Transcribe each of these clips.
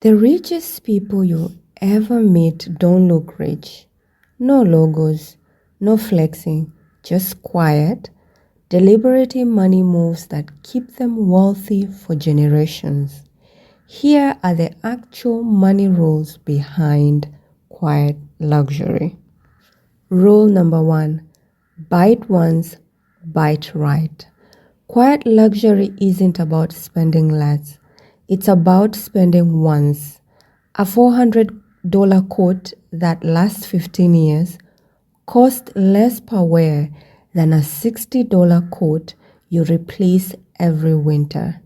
The richest people you ever meet don't look rich. No logos, no flexing, just quiet, deliberate money moves that keep them wealthy for generations. Here are the actual money rules behind quiet luxury. Rule number 1: bite once, bite right. Quiet luxury isn't about spending less, it's about spending once. A $400 coat that lasts 15 years costs less per wear than a $60 coat you replace every winter.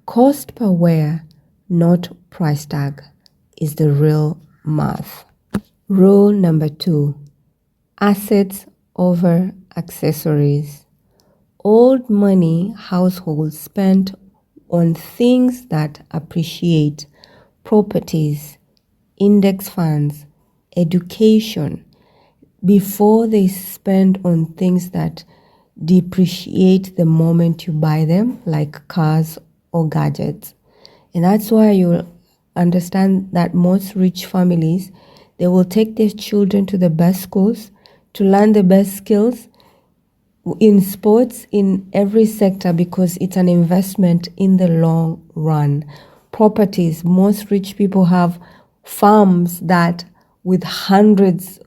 Cost per wear, not price tag, is the real math. Rule number 2: assets over accessories. Old money households spend on things that appreciate: properties, index funds, education, before they spend on things that depreciate the moment you buy them, like cars or gadgets. And that's why you'll understand that most rich families, they will take their children to the best schools to learn the best skills in sports, in every sector, because it's an investment in the long run. Properties, most rich people have farms that with hundreds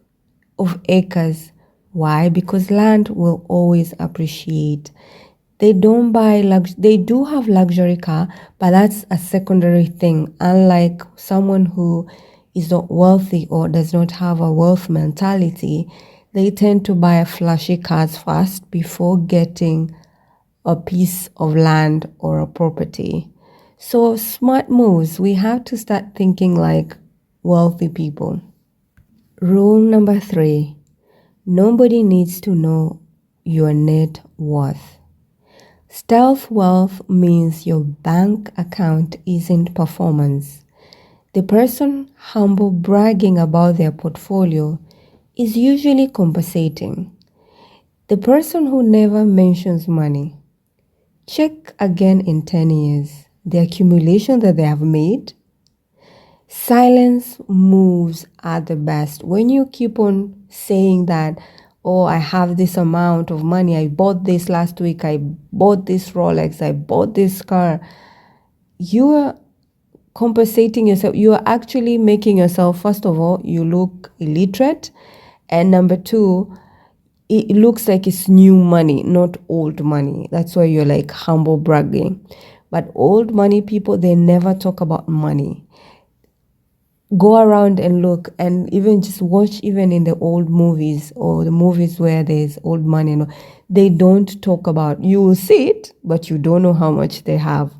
of acres. Why? Because land will always appreciate. They don't buy they do have luxury car, but that's a secondary thing. Unlike someone who is not wealthy or does not have a wealth mentality, they tend to buy flashy cars first before getting a piece of land or a property. So smart moves, we have to start thinking like wealthy people. Rule number 3: nobody needs to know your net worth. Stealth wealth means your bank account isn't performance. The person humble bragging about their portfolio is usually compensating. The person who never mentions money, check again in 10 years. The accumulation that they have made. Silence moves are the best. When you keep on saying that, oh, I have this amount of money, I bought this last week, I bought this Rolex, I bought this car, you are compensating yourself. You are actually making yourself, first of all, you look illiterate, and number 2, it looks like it's new money, not old money. That's why you're like humble bragging. But old money people, they never talk about money. Go around and look, and even just watch, even in the old movies or the movies where there's old money, they don't talk about. You will see it, but you don't know how much they have.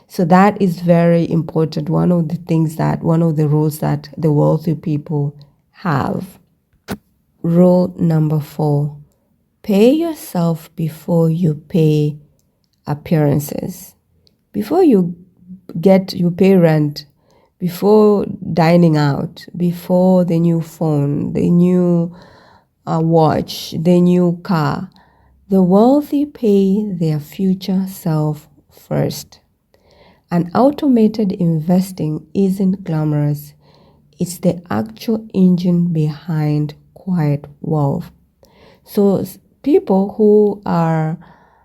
So that is very important. One of the rules that the wealthy people have. Rule number 4: pay yourself before you pay appearances. Before you pay rent, before dining out, before the new phone, the new watch, the new car. The wealthy pay their future self first. And automated investing isn't glamorous. It's the actual engine behind quiet wealth. So people who are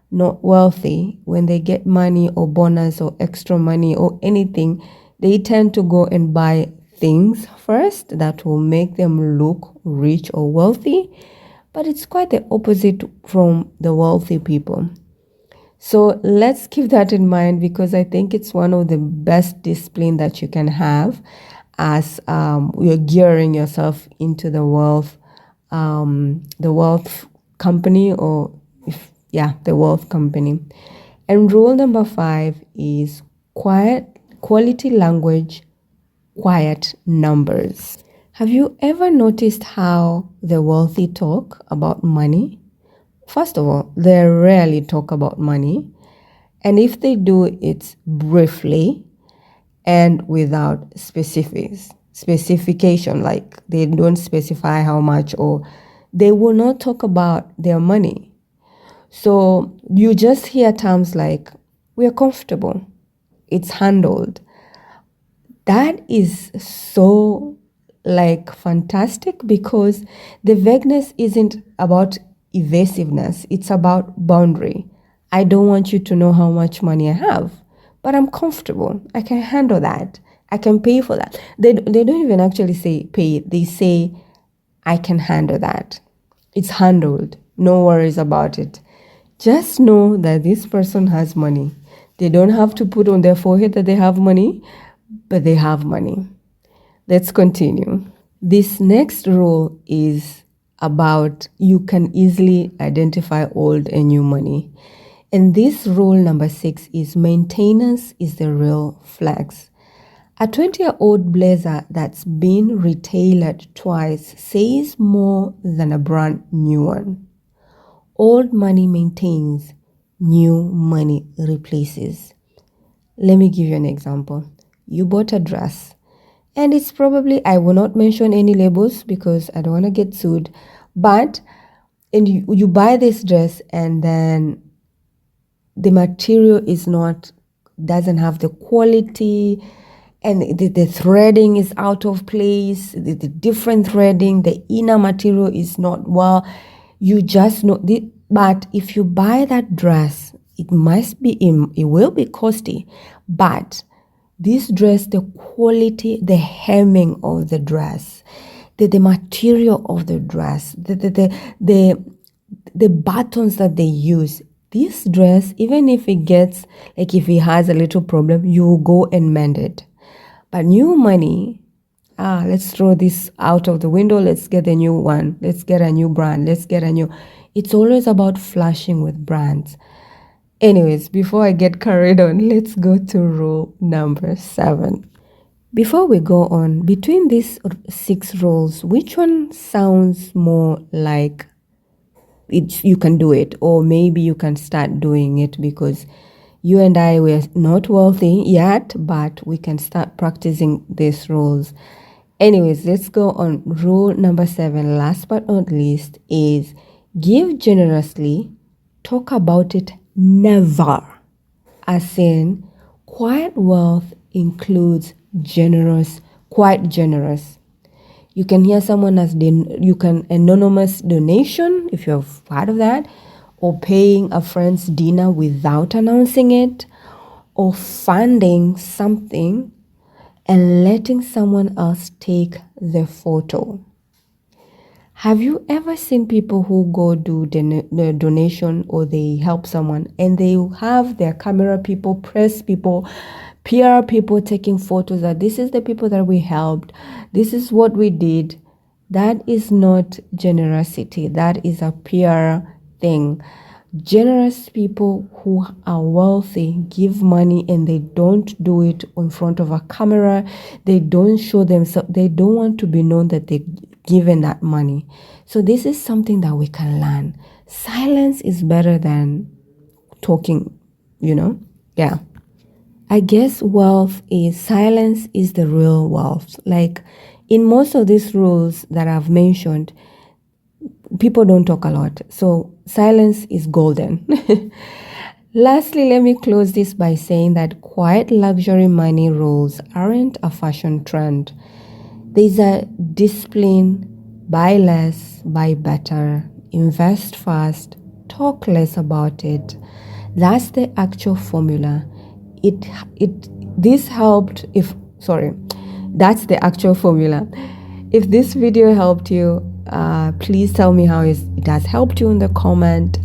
not wealthy, when they get money or bonus or extra money or anything, they tend to go and buy things first that will make them look rich or wealthy. But it's quite the opposite from the wealthy people. So let's keep that in mind, because I think it's one of the best discipline that you can have as you're gearing yourself into the wealth company, or the wealth company. And rule number 5 is quality language, quiet numbers. Have you ever noticed how the wealthy talk about money? First of all, they rarely talk about money. And if they do, it's briefly and without specification, like they don't specify how much, or they will not talk about their money. So you just hear terms like, we're comfortable, it's handled. That is so like fantastic, because the vagueness isn't about evasiveness, it's about boundary. I don't want you to know how much money I have, but I'm comfortable. I can handle that. I can pay for that. They don't even actually say pay, they say I can handle that. It's handled. No worries about it. Just know that this person has money. They don't have to put on their forehead that they have money, but they have money. Let's continue. This next rule is about you can easily identify old and new money. And this rule number 6 is maintenance is the real flex. A 20-year-old blazer that's been retailored twice says more than a brand new one. Old money maintains, new money replaces. Let me give you an example. You bought a dress, and it's probably, I will not mention any labels because I don't want to get sued, but and you buy this dress, and then the material doesn't have the quality, and the threading is out of place, the different threading, the inner material is not well. You just know but if you buy that dress, it will be costly, but this dress, the quality, the hemming of the dress, the material of the dress, the buttons that they use, this dress, even if it gets, like if it has a little problem, you will go and mend it. But new money, let's throw this out of the window, let's get a new one, let's get a new brand, it's always about flashing with brands. Anyways, before I get carried on, let's go to rule number 7. Before we go on, between these 6 rules, which one sounds more like you can do it, or maybe you can start doing it? Because you and I were not wealthy yet, but we can start practicing these rules. Anyways, let's go on. Rule number 7, last but not least, is give generously, talk about it never. As in, quiet wealth includes quite generous. You can hear someone you can anonymous donation, if you're part of that, or paying a friend's dinner without announcing it, or funding something and letting someone else take the photo. Have you ever seen people who go do the donation, or they help someone, and they have their camera people, press people, PR people taking photos that this is the people that we helped, this is what we did? That is not generosity. That is a PR thing. Generous people who are wealthy give money, and they don't do it in front of a camera. They don't show themselves. They don't want to be known that they've given that money. So this is something that we can learn. Silence is better than talking, Yeah. I guess silence is the real wealth. Like in most of these rules that I've mentioned, people don't talk a lot. So silence is golden. Lastly, let me close this by saying that quiet luxury money rules aren't a fashion trend. There's a discipline: buy less, buy better, invest fast, talk less about it. That's the actual formula. That's the actual formula. If this video helped you, please tell me how it has helped you in the comment.